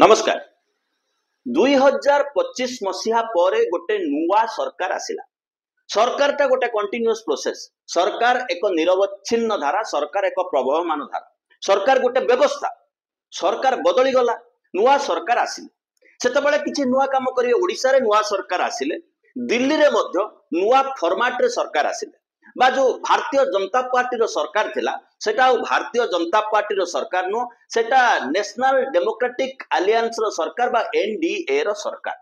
नमस्कार। 2025 मसीहा पर गोटे नुआ सरकार आसिला। सरकार टा गोटे कंटिन्यूअस प्रोसेस। सरकार एक निरवच्छिन्न धारा, सरकार एक प्रभावमान धारा, सरकार गोटे व्यवस्था। सरकार बदली गला, नुआ सरकार आसिले। सेतबेले किछि नुआ काम करिवे। ओडिसा रे नुआ सरकार आसिले, दिल्ली रे मध्य नुआ फॉर्मेट रे सरकार आसिले। बा जो भारतीय जनता पार्टी रो सरकार थिला सेटा भारतीय जनता पार्टी रो सरकार नो, सेटा नेशनल डेमोक्रेटिक अलायंस रो सरकार बा एनडीए रो सरकार।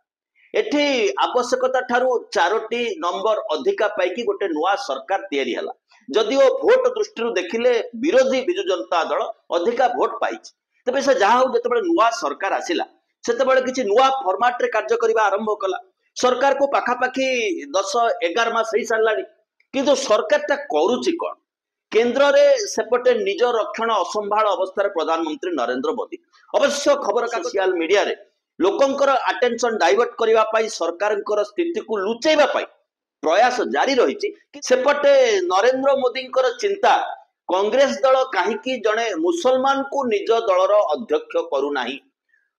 एठी आवश्यकता ठारू चारोटी नंबर अधिका पाइकी गोटे नुआ सरकार तैयारी हला। जदिओ भोट दृष्टि देखिले विरोधी बिजु जनता दल अधिका भोट पाइछि, तबे से जहा हो जतबेले नुआ सरकार आसिला सेतबेले किछि नुआ फॉर्मेट रे कार्य करिबा आरंभ कला। सरकार को पाखापाखी 10-11 मास होई सारलानी, किंतु सरकार ता करूची कोन? केंद्र रे सेपटे निज रक्षण असंभाळ अवस्था प्रधानमंत्री नरेंद्र मोदी अवश्य खबर सोशल मीडिया रे लोकंकर अटेंशन डाइवर्ट करिवा पाई, सरकारंकर स्थिति को लुचैबा पाई प्रयास जारी रहिछि। सेपटे नरेंद्र मोदींकर चिंता कांग्रेस दल काहीकि जणे मुसलमान को निज दलर अध्यक्ष करू नाही।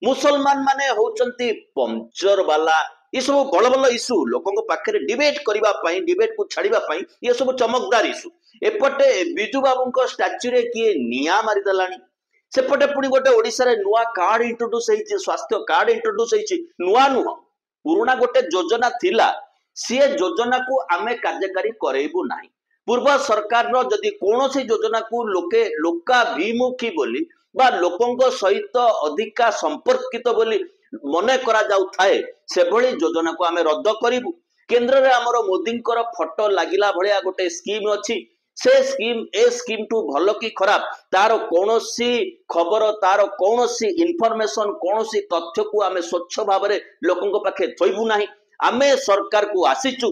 मुसलमान माने होचंती पंचर वाला। ये सब बड़ बड़ इश्यू लोकों पाखे डिबेट करिबा पाई, डिबेट को छाड़िबा पाई ये सब चमकदार इश्यू। एपटे बिजू बाबू स्टाच्यू रे किए निया मारी दलानी, सेपटे पुणी गोटे ओडिसा रे नुआ कार्ड इंट्रोड्यूस होईछि, स्वास्थ्य कार्ड इंट्रोड्यूस होईछि। नुआ नुह पुराना गोटे योजना थिला, सी योजना को आमे कार्यकारी करेबु नाही। पूर्व सरकार रो जदि कोनोसी योजना को लोके लोकाभिमुखी बोली बा लोकंक सहित अधिका संपर्कित बोली मने करा जाउ थाए, से भली योजना को आमे रद्द करिबु। केंद्र रे हमरो मोदींकर फोटो लागिला भलिया गोटे स्कीम अछि, से स्कीम ए स्कीम टू भलो की खराब तार कोनोसी खबर, तार कोनोसी इंफॉर्मेशन, कोनोसी तथ्य को आमे स्वच्छ भाबरे लोकंक पाखे थोइबु नाही। आमे सरकार को आसीचु,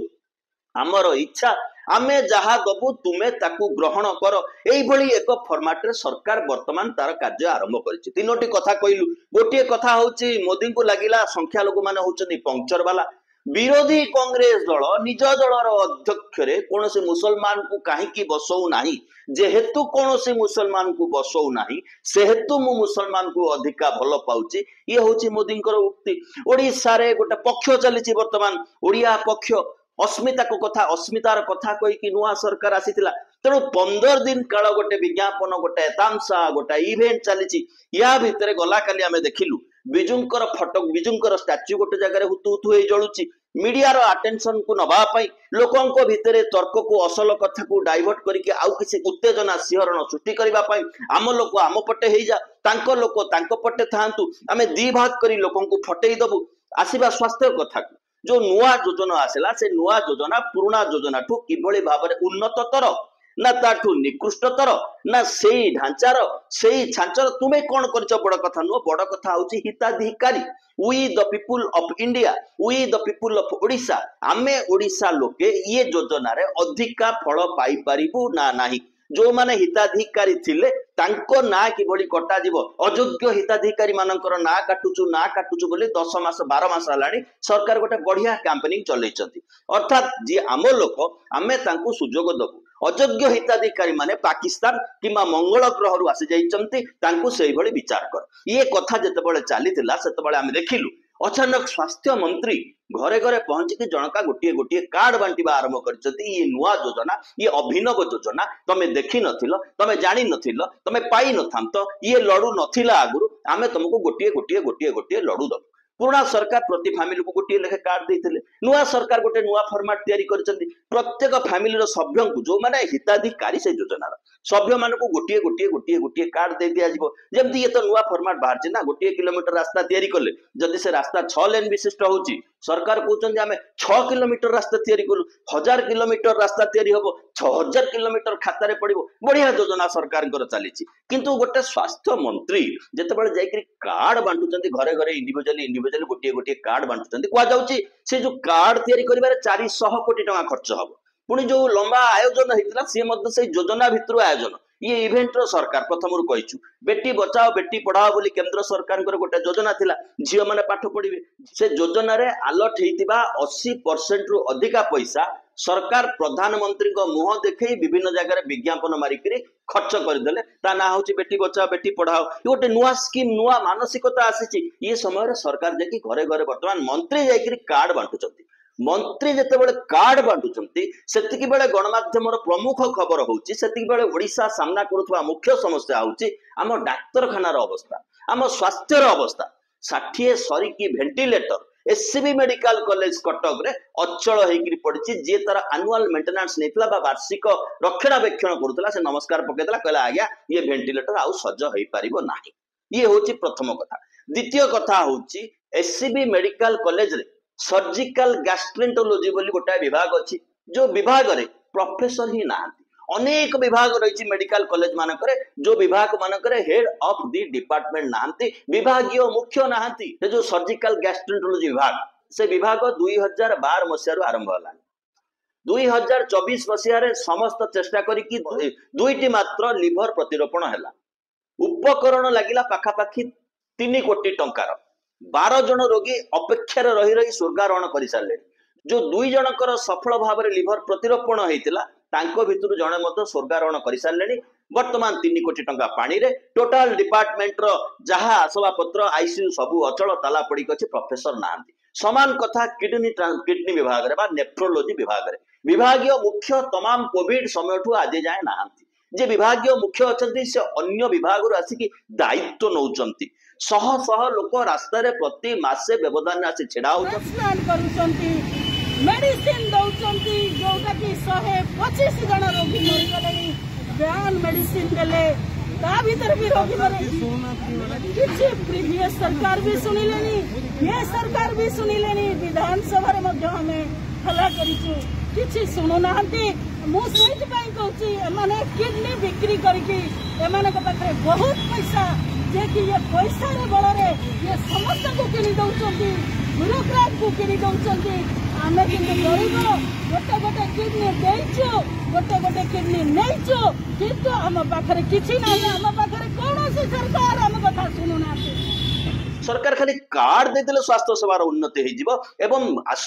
हमरो इच्छा आमे जहा दबु तुमे ताकू ग्रहण कर, एई भली एक फॉर्मेट रे सरकार वर्तमान तार कार्य आरंभ करिछि। तीनोटी कथा कहिलु। गोटिए कथा होछि मोदी को लागिला संख्या लोक माने होचनि पंक्चर वाला। विरोधी कांग्रेस दल निज दलर अध्यक्ष रे कोनोसी मुसलमान को काहीकि बसौ नाही, जेहेतु कोनोसी मुसलमान को बसौ नाही सेहेतु मु मुसलमान को अधिका भलो पाउछि। ये होछि मोदींकर उक्ति। ओडिसा रे गोटे पक्ष चलिछि वर्तमान, ओडिया पक्ष अस्मिता को कथा, अस्मितार कथा कहि कि नुआ सरकार आसीतिला। तेणु 15 दिन काल गोटे विज्ञापन, गोटे तामसा, गोटे इवेंट चली। या भितर गला काली आमे देखिलु बिजुंकर फोटो, बिजुंकर स्टैच्यू गोटे जगह हुतु हुतु हे जळुची। मीडिया रो अटेंशन को नबा पाई लोकंको भितरे तर्क को, असल कथा को डाइवर्ट करके आउ किसी उत्तेजना सिहरण सृष्टि करबा पाई आम लोक आम पटे हेई जा, तांको लोक तांको पटे थांतु, आमे दी भाग करी लोकंको फटेई दबु। आसीबा स्वास्थ्य कथा को, जो नुआ योजना आसला से नुआ योजना पुराना योजना ठू किभली भाबरे उन्नततर ना ताठू निकृष्टतर ना सेई ढांचार सेई छांचर तुमे कोन करछ बड़ कथा नुह। बड़ कथा होची हिताधिकारी, we the people of India, we the people of Odisha. आमे ओडिशा लोके ये योजना रे अधिका फल पाई परिबु ना नाही। जो माने हिताधिकारी थिले तांको ना किभली कटा जीव, अयोग्य हिताधिकारी मानकर ना काटुचु बोली 10 मास 12 मास हलानी सरकार गोटे बढ़िया कैंपेनिंग चलैछंती। अर्थात जे आम लोक आमे तांको सुजोग दबु। अयोग्य हिताधिकारी माने पाकिस्तान किंबा मंगल ग्रह रु आसी जाइछंती, तांको सेही भली विचार कर। ये कथा जेतेबेले चलीतिला सेतेबेले आमे देखिलु अचानक स्वास्थ्य मंत्री घरे घरे पहुंची कि जनका गोटे गोटे कार्ड बांटिबा आरंभ करछंती। ये नुआ योजना, ये अभिनव योजना तमे देखि नथिलो, तमे जानि नथिलो, तमे पाई नथांत, ये लडू नथिला आगुरु, आमे तुमको गोटे गोटे गोटे गोटे लडू दबु। पुराना सरकार प्रति फैमिली को गोटे लेखे कार्ड देइथिले। नुआ सरकार गोटे नुआ फॉर्मेट तयारी करछंती। प्रत्येक फैमिली रो सभ्यों को जो माने हिताधिकारी से योजना सभ्य मान को गोटे गोटे गोटे गोटे कार्ड दे दिया जिवो। जेमती ये तो नुआ फॉर्मेट बाहर छै ना, गोटे किलोमीटर रास्ता तयारी कले जदि से रास्ता 6 लेन विशिष्ट होउची, सरकार कहउछन आमे 6 किलोमीटर रास्ता तयारी करू, 1000 किलोमीटर रास्ता तयारी होबो, 6000 किलोमीटर खाता रे पड़िबो। बढ़िया योजना सरकार कर चलीची। किंतु गोटे स्वास्थ्य मंत्री जेतेबेले जाईकरी कार्ड बांटुचंती घरे घरे इंडिविजुअली गोटे गोटे कार्ड बांटुचंती, कुआ जाउची से जो कार्ड तयारी करिबारे 400 कोटी टका खर्च हबो। पुणी जो लंबा आयोजन होता सी मध्य से योजना भितर आयोजन। ये इवेंट रो सरकार प्रथम कहीचु बेटी बचाओ बेटी पढ़ाओ बोली केंद्र सरकार गोटे योजना थिला, झील मैंने पाठ पढ़े। से योजन आलट होता 80% रु अधिका पैसा सरकार प्रधानमंत्री मुह देखे विभिन्न जगह विज्ञापन मारिक खर्च करदे ता ना हूँ बेटी बचाओ बेटी पढ़ाओ ये गोटे नुआ स्कीम नुआ मानसिकता आसी ये समय सरकार जाकि घरे घरे बर्तमान मंत्री जाकि कार्ड बांटुंट मंत्री जिते कार्ड बांटुंट से बेले गणमाध्यम प्रमुख खबर होची ओडिशा सामना करुवा मुख्य समस्या होची आम डाक्तरखानार अवस्था आम स्वास्थ्यर अवस्था 60 सरिकी ventilator SCB medical college Cuttack रे अचल होकर पड़ी जी तार आनुआल मेंटेनेंस नहीं वार्षिक रक्षणाबेक्षण करुला से नमस्कार पकईदेला कहला आज्ञा ये भेंटिलेटर आउ सज हो पार ना ये हूँ प्रथम कथा द्वितीय कथा हूँ एससीबी मेडिकल कॉलेज रे सर्जिकल गैस्ट्रेंटोलॉजी बोली गोटाए विभाग अच्छी जो विभाग रे प्रोफेसर ही ना अनेक विभाग रही मेडिकल कॉलेज मानक जो विभाग मानक हेड ऑफ दी डिपार्टमेंट नहांती विभागीय मुख्य नहांती जो सर्जिकल गैस्ट्रेंटोलॉजी विभाग से विभाग 2012 मसीह आरंभ है 2024 मसीह समस्त चेष्टा करी दुईटी मात्र लिभर प्रतिरोपण है उपकरण लगिला पाखापाखि 3 कोटी टंकार 12 जन रोगी अपेक्षार रही रही स्वर्गारोहण कर सारे जो 2 जनकर सफल भाव में लिभर प्रतिरोपण होता तांको भितरु जणे मत स्वर्गारोहण कर सारे वर्तमान 3 कोटी टंका पानी रे टोटाल डिपार्टमेंट रो जहा आसवा पत्र आईसीयू सबू अचल ताला पड़ी अछि प्रोफेसर नांती समान कथा किडनी विभाग रे बा नेफ्रोलॉजी विभाग रे विभागीय मुख्य तमाम कोविड समय आज जाए नांती जे विभागीय मुख्य अछंती से अन्य विभाग रो आसी दायित्व नौचंती शह शह लोक रास्ता रे प्रति मासे व्यवधान आसी छेड़ा होचंती मेडिसिन दौचंती जोटा कि 125 जन रोगी मरी गले बयान मेडिसिन देले ता भीतर भी रोगी मरे किछि प्रीवियस सरकार भी सुनिलेनी ये सरकार भी सुनिलेनी विधानसभा रे मध्य हमें हल्ला करिछु किछि सुनु नाहंती मु सेठ पई कहूची माने किडनी बिक्री करके एमाने के पाखरे बहुत पैसा जे कि ये पैसा रे बळ रे ये समस्त को किनी दौचंती ब्यूरोक्रेट को किनी दौचंती आमे किंतु गरीब गोटे गोटे किडनी देइछु गोटे गोटे किडनी नैछु किंतु आम पाखरे किछि नै आम पाखरे कोनोसी सरकार आम कथा सुनु ना सरकार खाली कार्ड देदेले स्वास्थ्य सेवार उन्नति हो जिवो एवं आस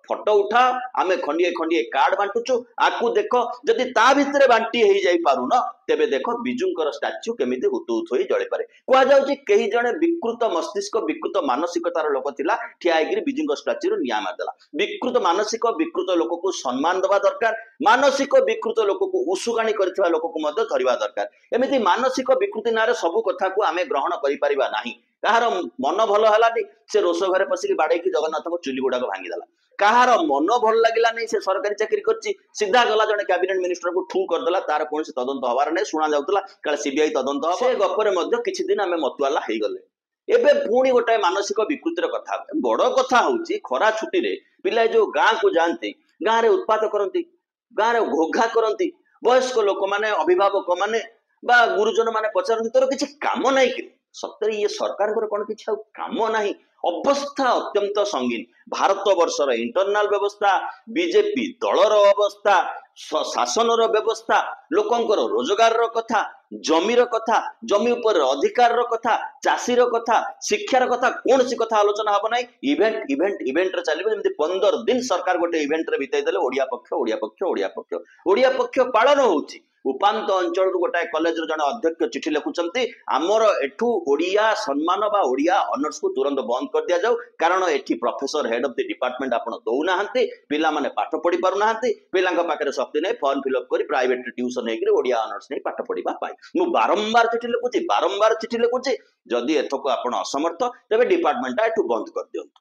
फोटो उठा आमे खंडिए खंडिए कार्ड बांटुचु आकु देखो जदि ता भितरे बांटी हो जाई पारु न तेबे देखो बिजुंकर स्टैच्यू केमिति हुतु हुतु होई जळे पारे कुआ जाउची केही जणे विकृत मस्तिष्क विकृत मानसिकतार लोक थिला ठिया आइगिरी बिजुंकर स्टैच्यू रो निया मारदेला विकृत मानसिक विकृत लोक को सम्मान दबा दरकार मानसिक विकृत लोक को उସୁगाणी करथिबा लोक को मध्य धरिबा दरकार एमिति मानसिक विकृति नारे सब कथा को आमे ग्रहण करि परिबा नाही कहार मन भल हलानी से रोष घरे पसिकी बाड़ेकी जगन्नाथ को चुली गुड़ाक भांगीदेला कहार मन भल लगिला नहीं से सरकारी चाकरी करछि सीधा गला जने कैबिनेट मिनिस्टर को ठू करदेला तार कोन से तदंत हवार नै सुना जाउतला काल सीबीआई तदंत हो से गपरे मध्य किछि दिन आमे मतवाला हेई गले एबे पुणी गोटाए मानसिक विकृतिर कथा बड़ कथा होउची खरा छुट्टी रे पिला जो गाँ को जानती गाँ रे उत्पाद करती गाँ रे घोघा करती वयस्क लोक माने अभिभावक माने बा गुरुजन माने पचारती तोर किछि काम नै कि सत्य ये सरकार कौन किसी काम ना अवस्था अत्यंत संगीन भारत वर्षर इंटरनाल व्यवस्था बीजेपी दलर अवस्था शासन व्यवस्था लोकंकर रोजगार कथा जमीर कथा जमी उपर अधिकार कथा चाषीर कथा शिक्षार कथा कौन सी कथा आलोचना हम ना इवेंट इवेंट इवेंट रे चलिबो जेमति 15 दिन सरकार गोटे इवेंट रे बिताई देले ओडिया पक्ष ओडिया पक्ष ओडिया पक्ष ओडिया पक्ष पालन होउची उपांत अंचल गोटाए कॉलेज जन अध्यक्ष चिठी लिखुंट आमर एठू ओडिया सम्मान बा ओडिया ऑनर्स को तुरंत बंद कर दिया जाऊ कारण एठी professor head of the department आपण दौना पिला माने पाठ पढ़ी पारु नाहंती पिलांका पाखरे शक्ति नै फॉर्म फिल अप करी प्राइवेट ट्यूशन हेकरी ओडिया ऑनर्स नै पाठ पढ़ीबा पाई मु बारंबार चिठी लिखुची जदि एथको आपण असमर्थ तबे डिपार्टमेंट एठू बंद कर दियंतु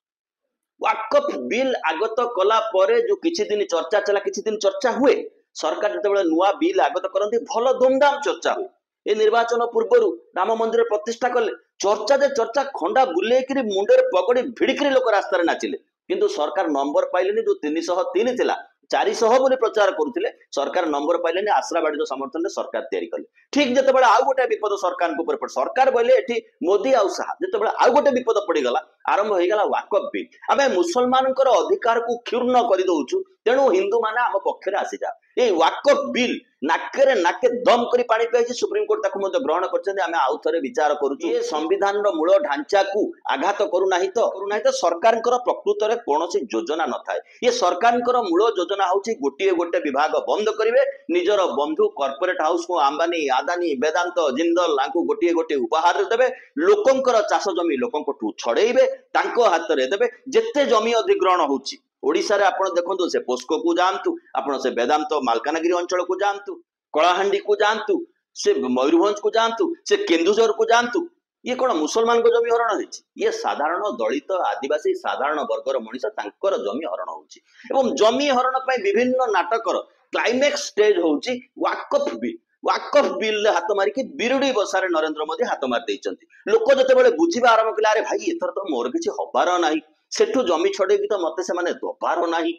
वाकफ बिल आगत कला परे जो किछि दिन चर्चा चला किछि दिन चर्चा हुए सरकार जिते नुआ बिल आगत करती भल धूमधाम चर्चा हुए ए निर्वाचन पूर्वर राम मंदिर प्रतिष्ठा कले चर्चा जे चर्चा खंडा बुलेकरी मुंडे पगड़ी भिड़िकी लोक रास्तार नाचिले किंतु सरकार नंबर पाइले जो 303 थिला 400 बोली प्रचार करुले सरकार नंबर पाइले आश्रा बाड़ी समर्थन में सरकार तैयारी कले ठीक जिते आउ गोटे विपद सरकार सरकार बोले मोदी आउ शाह जिते आउ गोटे विपद पड़गला आरंभ हो गला वाकफ बिल आम मुसलमान अधिकार को क्षुण्ण कर दौचु तेणु हिंदू माने आम पक्षरे आसीजा ए वाकफ बिल नाके नाके दम करी पानी पियाई सुप्रीमकोर्ट ताकू मध्य ग्रहण करछन्ते आमे आउ थरे विचार करूछु ए संविधान रो मूल ढांचा को आघात करू नाही तो सरकार प्रकृत रे कोनोसी योजना न थाए ये सरकार मूल योजना होची गोटे गोटे विभाग बंद करिवे निजर बंधु कॉर्पोरेट हाउस को अंबानी आदानी वेदांत जिंदल लांकू गोटे गोटे उपहार देबे लोकंकर चाष जमी लोकंकठू छड़ेइबे तांको हाथ रे देबे जेते जमी अधिग्रहण होची ओडिशा रे आपण देखंतु से पोस्को को जानतु आपण से वेदांत मालकानगिरी अंचल को जानतु कलाहांडी को जानतु से मयूरभंज को जानतु से केन्दुझर को जानतु ये कौन मुसलमान को जमी हरण होइछि ये साधारण दलित आदिवासी साधारण वर्गर मनीष तांकर जमी हरण होउछि एवं जमी हरण पय विभिन्न नाटकर क्लाइमैक्स स्टेज होउछि वाकफ बिल हाथ मारिकी बिरुडी बसारे नरेंद्र मोदी हाथ मार देइचंती लोक जते बुझिबा आरंभ कले अरे भाई एथर तो मोर किछि हबार नाही सेठू जमी छड़ेबी तो मते से माने दबार नाही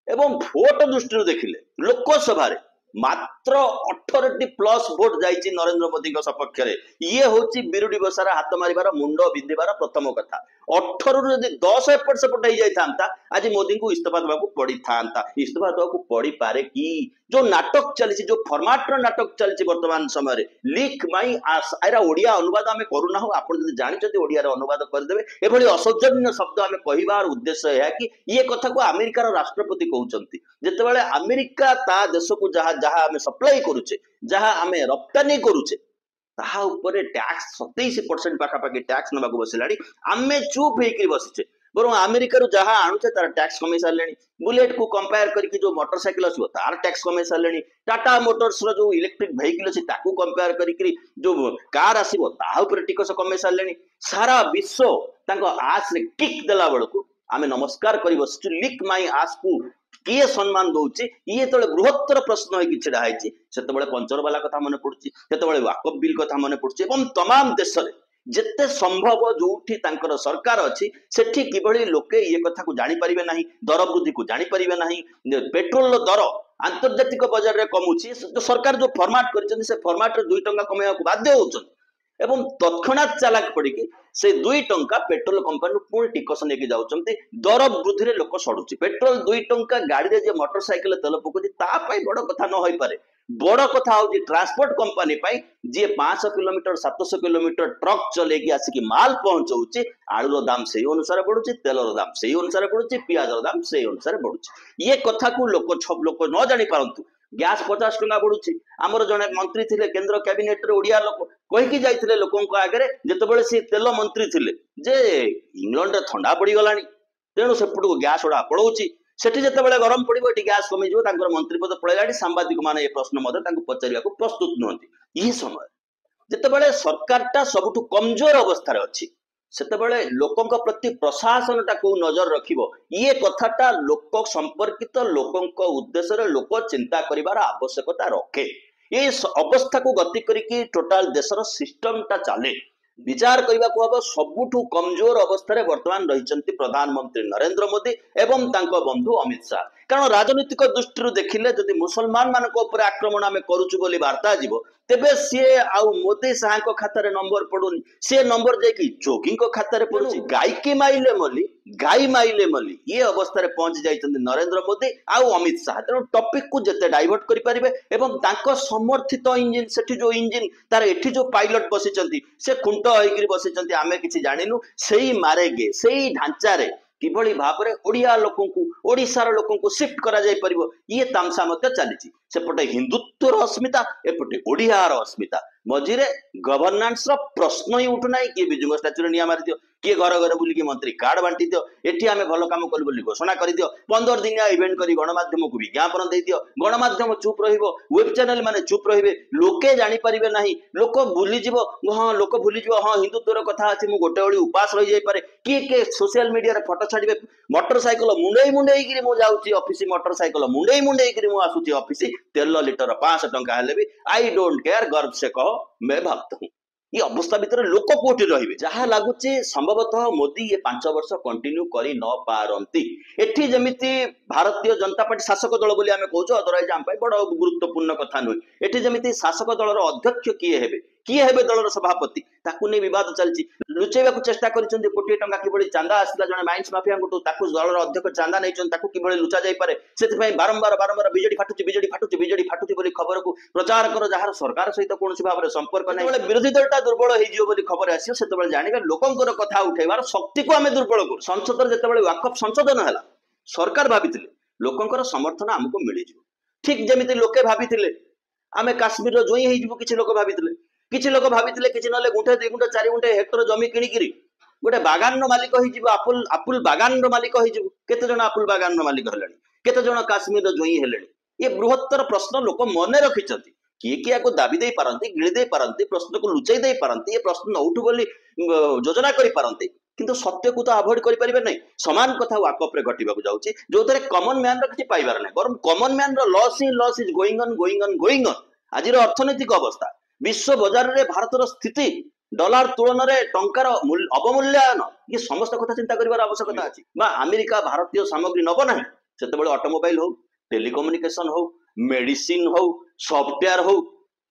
एवं भोट दृष्टि देखिले लोकसभा मात्र 18 प्लस भोट जाइछि नरेंद्र मोदी सपक्ष ये होची बिरुडी बसारा हाथ मारिबार मुंड बिंदिबार प्रथम कथा 18 रु 10 एपट सेपट हो जाता आज मोदी को इस्तीफा देवाक पड़ी था इस्तीफा देवाक पड़ी पारे कि जो नाटक चली जो फॉर्मेट नाटक चली वर्तमान समय लिख माई आस आरा ओडिया अनुवाद आम करूना आप जानते ओडिया अनुवाद करदे एभली असौजन्य शब्द आम कहबार उद्देश्य है कि ये कथा को अमेरिकार राष्ट्रपति कहते जितेबाला अमेरिका ता देश को जहाँ जहाँ आम सप्लाई करुचे जहाँ आम रप्तानी करुचे ताहा उपरे टैक्स 27% पाखापाखि टैक्स नबाक बसिलाणी आमे चुप होकर बसिचे बरं अमेरिका जहाँ आणुचे तार टैक्स कमे सारे बुलेट को कंपेयर करके जो मोटरसाइकिल आसो तार टैक्स कमे सारे टाटा मोटर्स रो जो इलेक्ट्रिक वेहिकल अछि ताकू कंपेयर करके जो कार आसीबो ताहा उपरे टिकस कमे सारे सारा विश्व तांको आस रे किक देला बेलको आमे नमस्कार करि बसिछु लिक माई आस को किए सम्मान दौचे ये तो बृहत्तर प्रश्न होगी छिड़ा है से पंचर वाला कथा मन पड़ुची से वाकफ बिल कथा मन पड़ुची एवं तमाम देश में जिते संभव जोठी तांकर सरकार अच्छी सेठी किभली लोके ये कथा को जानी परिबे नहीं दर वृद्धि को जानी परिबे नहीं पेट्रोल दर आंतर्जातिक बजार रे कमुची जो सरकार जो फॉर्मेट करछन से फॉर्मेट रे 2 टंका कमेया को बाध्य होछन एवं तत्क्षणात चालाक पड़िकी से 2 टंका पेट्रोल कंपनी पुणी टिकस लेके जाउछंती दर वृद्धि रे लोक सडुची पेट्रोल 2 टंका गाड़ी रे जे मोटरसाइकिल तेल पकोची ता पई बड़ कथा न होई पारे बड़ कथा होची ट्रांसपोर्ट कंपनी पई जे 500 किलोमीटर 700 किलोमीटर ट्रक चलेगी आसिकी माल पहुंचाउची आलू रो दाम सेही अनुसार बढ़ुची तेल रो दाम सेही अनुसार बढ़ुची प्याज रो दाम सेही अनुसार बढ़ुची ये कथा को लोक सब लोक न जानि पारंतु गैस 50 टंका बढ़ुची आमर जने मंत्री थिले केंद्र कैबिनेट रे ओडिया लोक कहिकी जाइथिले लोकंक आगे जेतेबेले से तेल मंत्री थिले जे इंग्लैंड रे ठंडा पड़ी गलानी तेणु सेपट को गैस उड़ा पड़ौची सेठी जेतेबेले गरम पड़िबो एटी गैस कमी जिवो तांकर मंत्री पद पळैलाडी सांबादिक माने ए प्रश्न मते तांको पचारिया को प्रस्तुत नहंती ई समय जेतेबेले सरकारटा सबटु कमजोर अवस्था रे अछि सेतेबेले लोकंक प्रति प्रशासनटा को नजर रखिबो ये कथाटा लोक संपर्कित लोकंक उद्देश्य रे लोक चिंता करिवार आवश्यकता रखे ये अवस्था को गति करिकी टोटाल देशर सिस्टमटा चले विचार करने को हम सबुठु कमजोर अवस्था वर्तमान रही प्रधानमंत्री नरेंद्र मोदी एवं तांको बंधु अमित शाह कारण राजनीतिक दृष्टि देखिले जदि मुसलमान मान आक्रमण आम करुचु बोली वार्ता जीव तेबे सी आउ मोदी शाह खाता नंबर पड़ुनी सी नंबर जाकि जोगी खाता पड़ुची गायकी माइले मली गाई माइले मली ये अवस्था पहुंची जाइछन्ति नरेंद्र मोदी आउ अमित शाह तेणु टॉपिक को जेते डाइवर्ट करि परिबे एवं तांको समर्थित इंजिन सेठी जो इंजिन तार एठी जो पायलट बसिचन्ति से खुंट होइकरी बसिचन्ति आमे किछि जानिनु सेही मारेगे सेही ढांचा रे किभली भाव में ओडिया लोकंकु ओडिशार लोकंकु शिफ्ट करा जाय परिबो ये तामसा मते चलीछि सेपटे हिंदुत्वर अस्मिता एपटे ओडियार अस्मिता मझिरे गवर्नेंस रो प्रश्न ही उठु नाही कि बिजुंग स्टैच्यू निया मारि दियो किए घर घर बुलिकी मंत्री कार्ड बांटी दियो एठी आमे भलो काम करू बोली घोषणा कर दियो 15 दिनिया इवेंट करी गणमाध्यम को विज्ञापन दे दियो गणमाध्यम चुप रहिबो वेब चैनल माने चुप रहिबे लोके जानि परिबे नाही लोक भूली जिवो हां लोक भूली जिवो हां हिंदुत्वर कथा अछि मु गोटे ओळी उपास रहि जाय पारे के सोशल मीडिया रे फोटो छाडिबे मोटरसाइकिल मुंडेई गिरी मु जाउची ऑफिस मोटरसाइकिल मुंडेई गिरी मु आसुची ऑफिस तेल लिटर 500 टंका हेले भी आई डोंट केयर गर्व से कहो मैं भक्त हूं ये अवस्था भितर लोक कोठी रहिबे जहा लागुची संभवतः मोदी ये 5 वर्ष कंटिन्यू करी न पारंती एठी जेमिति भारतीय जनता पार्टी शासक दल बोली आमे कहूचो अदरवाइज आम बड़ गुरुत्वपूर्ण कथा नुई एठी जेमिति शासक दलर अध्यक्ष किए हेबे किए हेबे दलर सभापति ताकू नहीं विवाद चलछि लुचेबा को चेष्टा करिसंती कोटी टंका किबळी चांदा आसिला जने माइंस माफिया को ताकू दलर अध्यक्ष चांदा नैचन ताकू किबळी लुचा जाई पारे सेति पई बारंबार बिजेडी फाटुची बोली खबर को प्रचार कर जहार सरकार सहित कोनोसी भाबरे संपर्क नै बेले विरोधी दलटा दुर्बल हेइ जियो बोली खबर आसियो सेतेबेले जानिबे लोकंकर कथा उठेबार शक्ति को आमे दुर्बल करू संसद रे जेतेबेले वाकफ संशोधन हला सरकार भाबिथिले लोकंकर समर्थन हमको मिलि जिवो ठीक जेमिति लोके भाबिथिले आमे काश्मीर रो जोई हेइ जिवो किछि लोक भाबिथिले किछि नले गुंठे 2 गुंठे 4 गुंठे हेक्टर जमी किणिकिरी गोटे बागान मालिक होइजिबो आपुल बागान मालिक होइजिबो केते जण आपुल बागान मालिक हलानी केते जण काश्मीर जोई हेलेनी ये बृहत्तर प्रश्न लोक मने रखिचंती किए किया को दाबी दे पारंती गिळी दे पारंती प्रश्न को लुचै दे पारंती ये प्रश्न न उठु बोली योजना करि पारंती किंतु सत्य को तो अवॉइड करि परिबे नै समान कथा वाकफ रे घटिबाकू जाउची जोतरे कॉमन मैन रो किछि पाइबार नै बरम कॉमन मैन रो लॉस इज गोइंग ऑन आजिर अर्थनैतिक अवस्था विश्व बाजार रे भारतर स्थिति डॉलर तुलन रे टंकार अवमूल्यायन ये समस्त कथा चिंता करिवार आवश्यकता अछि बा अमेरिका भारतीय सामग्री नब नाही सेतेबेले ऑटोमोबाइल हो टेलीकम्युनिकेशन हो मेडिसिन हो सॉफ्टवेयर हो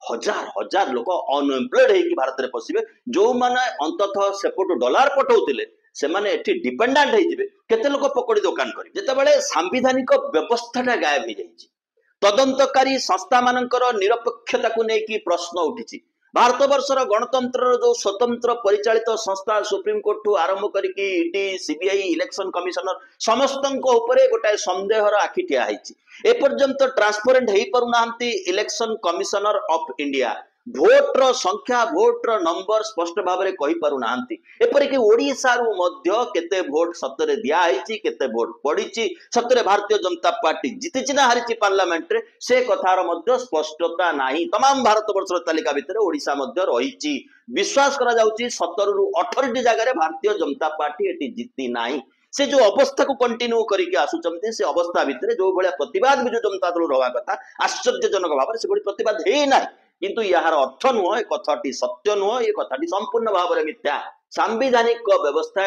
हजार लोक अनएम्प्लॉयड है कि भारत रे पसिबे जो माने अंततः सेपट डॉलर पठौतिले से माने एठी डिपेंडेंट है जिवे केते लोक पकड़ी दुकान करी जेतेबेले सांविधानिक व्यवस्थाटा गायब हो जाईछि तदंतकारी संस्था मानकर निरपेक्षता को लेकिन प्रश्न उठी भारत वर्षर गणतंत्र जो स्वतंत्र परिचालित संस्था सुप्रीम कोर्ट ठू आरंभ करके ईडी सीबीआई इलेक्शन कमिशनर समस्त गोटाए संदेहर आखि ठिया एपर्यंत ट्रांसपेरेंट हो पारना election commissioner of India voter संख्या भोटर नंबर स्पष्ट भाव में कहि पारु नांती एपरिक ओडिशा रु मध्य केते भोट सतरे दिया हैछि केते भोट पड़िछि सतरे भारतीय जनता पार्टी जीतिछि ना हारिछि पार्लियामेंट रे से कथार मध्य स्पष्टता नाही तमाम भारत वर्षर तालिका भितर ओडिशा मध्य रहिछि विश्वास करा जाउछि 17 रु 18 टी जगह रे भारतीय जनता पार्टी एटी जीति नाही से जो अवस्था को कंटिन्यू करके आसुचंती से अवस्था भितर जो भलिया प्रतिवाद बिजु जनता दल रहा कथा आश्चर्यजनक भाव से बड़ी प्रतिवाद हे नाही किंतु यार अर्थ नुह ए कथाटी सत्य नुह ये कथाटी संपूर्ण भाव में मिथ्या सांविधानिक व्यवस्था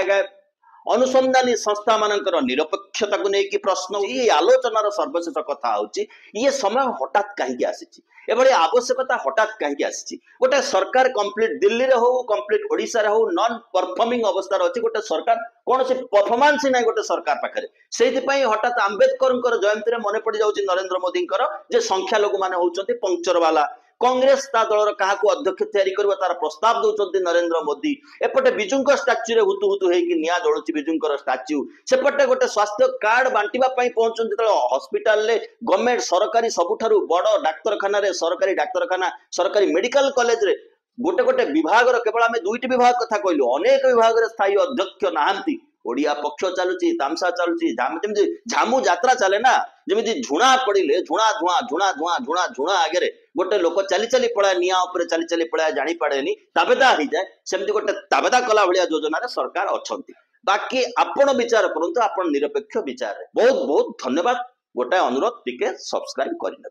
अनुसंधानी संस्था मानकर निरपेक्षता को लेकिन प्रश्न ये आलोचनार सर्वशेष कथा होची ये समय हठात कहीं आसी एभली आवश्यकता हठात कहीं आसी गोटे सरकार कंप्लीट दिल्ली रे हो कंप्लीट ओडिशा रे हो नॉन परफॉर्मिंग अवस्था अच्छी गोटे सरकार कौन से परफॉर्मेंस ही ना गोटे सरकार पाखे से हठात आंबेडकर जयंती मन पड़ जाऊँ नरेंद्र मोदी जे संख्यालघु माने होउचंती पंक्चर वाला कांग्रेस ता दलर क्या अध्यक्ष तैयारी करबा तार प्रस्ताव दौरान नरेंद्र मोदी एपटे विजुंक स्टाच्यू रे हुतु हुतु हेकि निया जळुची विजुंकर स्टाच्यू सेपटे गोटे स्वास्थ्य कार्ड बांटिबा पई पहुंचन जतले हॉस्पिटल ले गवर्नमेंट सरकारी सबुठारु बड़ डाक्तरखाना रे सरकारी डाक्तरखाना सरकारी मेडिकल कॉलेज रे गोटे गोटे विभाग रो केवल आमे दुईटी विभाग कथा कहलु अनेक विभाग रे स्थायी अध्यक्ष नाहंती ओडिया पक्ष चलुची तामसा चलुची जमी झामू यात्रा चले ना जमी झुणा पड़े झुणा धुआ झुणा धुआ झुणा झुणा आगे गोटे लोक चली चली पड़ा निआ उपर चली चली पड़ा जानी पाड़ेनी ताबेदा हो जाए सेमती गोटे ताबेदा कला भाया योजना सरकार अच्छी बाकी आपण विचार करंतु आपण निरपेक्ष विचार बहुत बहुत धन्यवाद गोटे अनुरोध टिके सब्सक्राइब करने।